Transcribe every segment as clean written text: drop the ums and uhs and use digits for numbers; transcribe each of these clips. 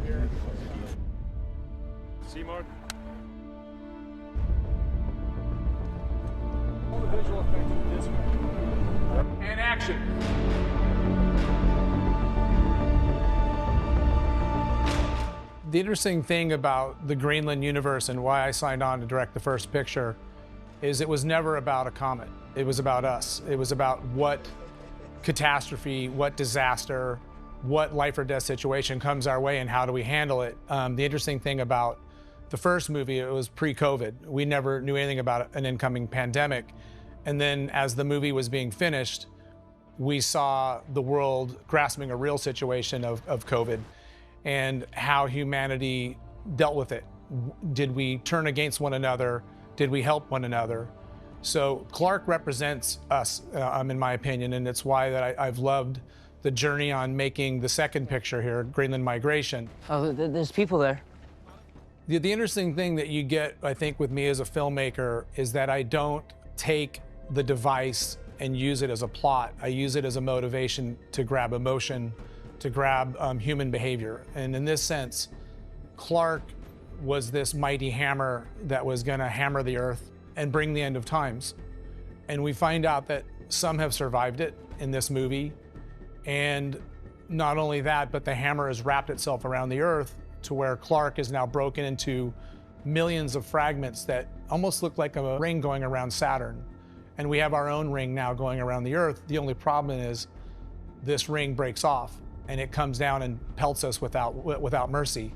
here. See, Mark? All the visual effects this way. And action. The interesting thing about the Greenland universe and why I signed on to direct the first picture is it was never about a comet. It was about us. It was about what catastrophe, what disaster, what life or death situation comes our way and how do we handle it. The interesting thing about the first movie, it was pre-COVID. We never knew anything about an incoming pandemic. And then as the movie was being finished, we saw the world grasping a real situation of COVID and how humanity dealt with it. Did we turn against one another? Did we help one another? So Clark represents us, in my opinion, and it's why that I've loved the journey on making the second picture here, Greenland Migration. Oh, there's people there. The interesting thing that you get, I think, with me as a filmmaker is that I don't take the device and use it as a plot. I use it as a motivation to grab emotion, to grab human behavior. And in this sense, Clark was this mighty hammer that was gonna hammer the earth and bring the end of times. And we find out that some have survived it in this movie. And not only that, but the hammer has wrapped itself around the earth to where Clark is now broken into millions of fragments that almost look like a ring going around Saturn. And we have our own ring now going around the earth. The only problem is this ring breaks off and it comes down and pelts us without mercy.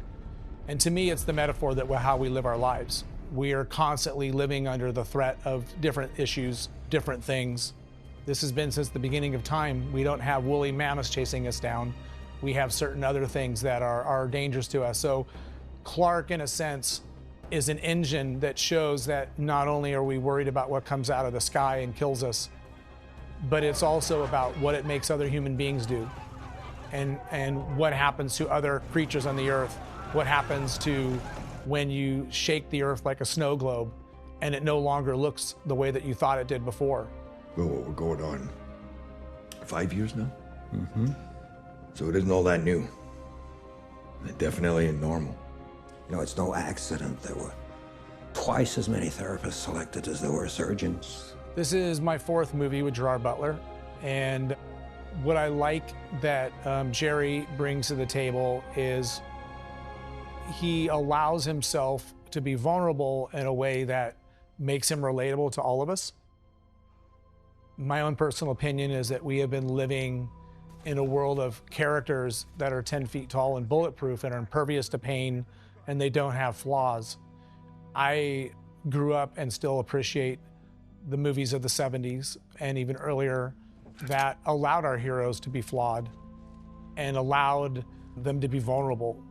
And to me, it's the metaphor that how we live our lives. We are constantly living under the threat of different issues, different things. This has been since the beginning of time. We don't have woolly mammoths chasing us down. We have certain other things that are dangerous to us. So Clark, in a sense, is an engine that shows that not only are we worried about what comes out of the sky and kills us, but it's also about what it makes other human beings do and what happens to other creatures on the earth, what happens to when you shake the earth like a snow globe and it no longer looks the way that you thought it did before. Well, we're going on 5 years now? Mm-hmm. So it isn't all that new. It definitely ain't normal. You know, it's no accident there were twice as many therapists selected as there were surgeons. This is my fourth movie with Gerard Butler, and what I like that Jerry brings to the table is he allows himself to be vulnerable in a way that makes him relatable to all of us. My own personal opinion is that we have been living in a world of characters that are 10 feet tall and bulletproof and are impervious to pain, and they don't have flaws. I grew up and still appreciate the movies of the 70s and even earlier that allowed our heroes to be flawed and allowed them to be vulnerable.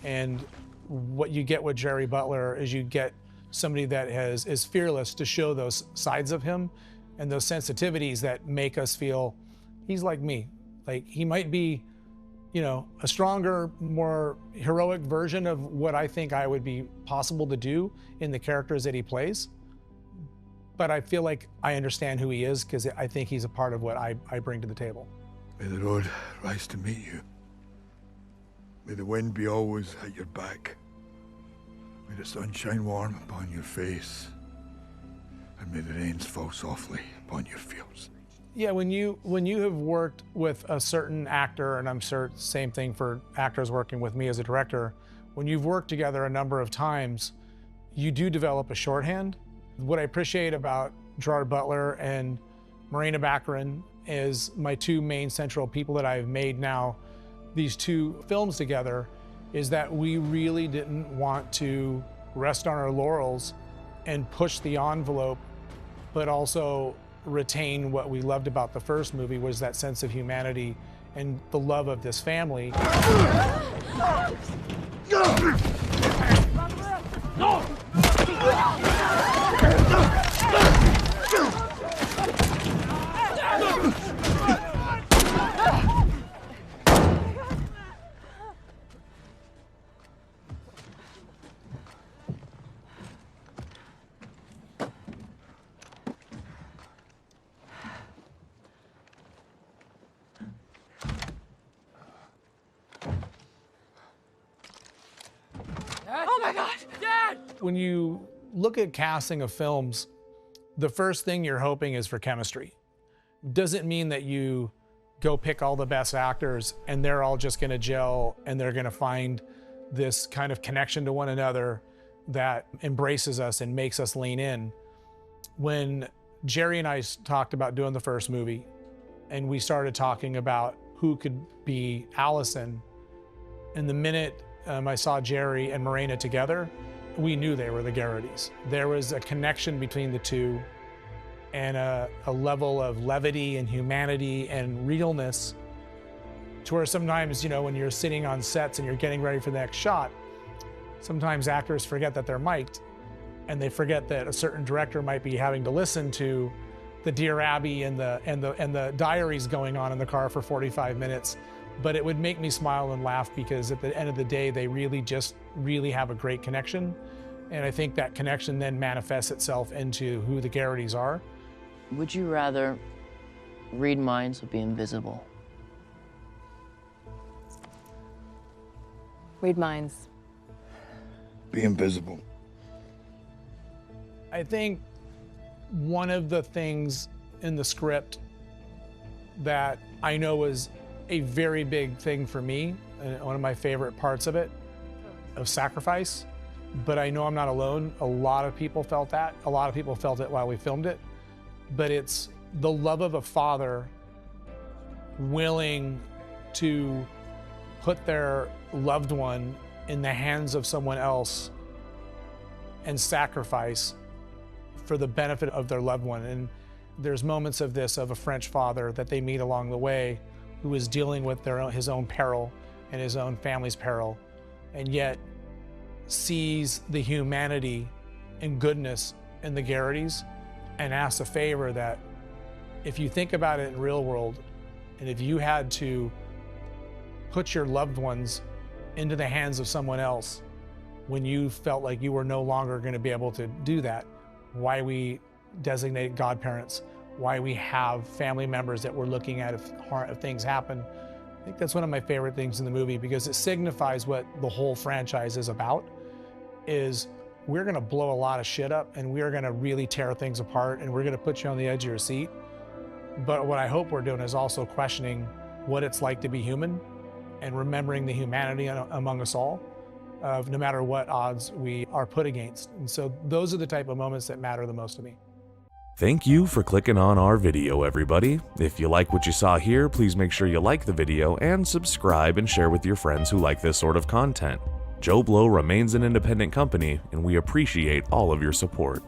And what you get with Gerard Butler is you get somebody that is fearless to show those sides of him and those sensitivities that make us feel he's like me. Like he might be, you know, a stronger, more heroic version of what I think I would be possible to do in the characters that he plays. But I feel like I understand who he is because I think he's a part of what I bring to the table. May the road rise to meet you. May the wind be always at your back. May the sun shine warm upon your face. And may the rains fall softly upon your fields. Yeah, when you have worked with a certain actor, and I'm sure same thing for actors working with me as a director, when you've worked together a number of times, you do develop a shorthand. What I appreciate about Gerard Butler and Marina Baccarin is my two main central people that I've made now these two films together, is that we really didn't want to rest on our laurels and push the envelope, but also retain what we loved about the first movie was that sense of humanity and the love of this family. When you look at casting of films, the first thing you're hoping is for chemistry. Doesn't mean that you go pick all the best actors and they're all just gonna gel and they're gonna find this kind of connection to one another that embraces us and makes us lean in. When Jerry and I talked about doing the first movie and we started talking about who could be Allison, and the minute I saw Jerry and Morena together, we knew they were the Garritys. There was a connection between the two and a level of levity and humanity and realness to where sometimes, you know, when you're sitting on sets and you're getting ready for the next shot, sometimes actors forget that they're mic'd and they forget that a certain director might be having to listen to the Dear Abby and the diaries going on in the car for 45 minutes. But it would make me smile and laugh because at the end of the day, they really have a great connection. And I think that connection then manifests itself into who the Garritys are. Would you rather read minds or be invisible? Read minds. Be invisible. I think one of the things in the script that I know was a very big thing for me, and one of my favorite parts of it, of sacrifice, but I know I'm not alone. A lot of people felt that. A lot of people felt it while we filmed it, but it's the love of a father willing to put their loved one in the hands of someone else and sacrifice for the benefit of their loved one. And there's moments of this, of a French father that they meet along the way who is dealing with his own peril and his own family's peril, and yet sees the humanity and goodness in the Garritys and asks a favor that if you think about it in real world, and if you had to put your loved ones into the hands of someone else when you felt like you were no longer going to be able to do that, why we designate godparents, why we have family members that we're looking at if things happen. I think that's one of my favorite things in the movie because it signifies what the whole franchise is about, is we're gonna blow a lot of shit up and we're gonna really tear things apart and we're gonna put you on the edge of your seat. But what I hope we're doing is also questioning what it's like to be human and remembering the humanity among us all, of no matter what odds we are put against. And so those are the type of moments that matter the most to me. Thank you for clicking on our video, everybody. If you like what you saw here, please make sure you like the video and subscribe and share with your friends who like this sort of content. Joblo remains an independent company, and we appreciate all of your support.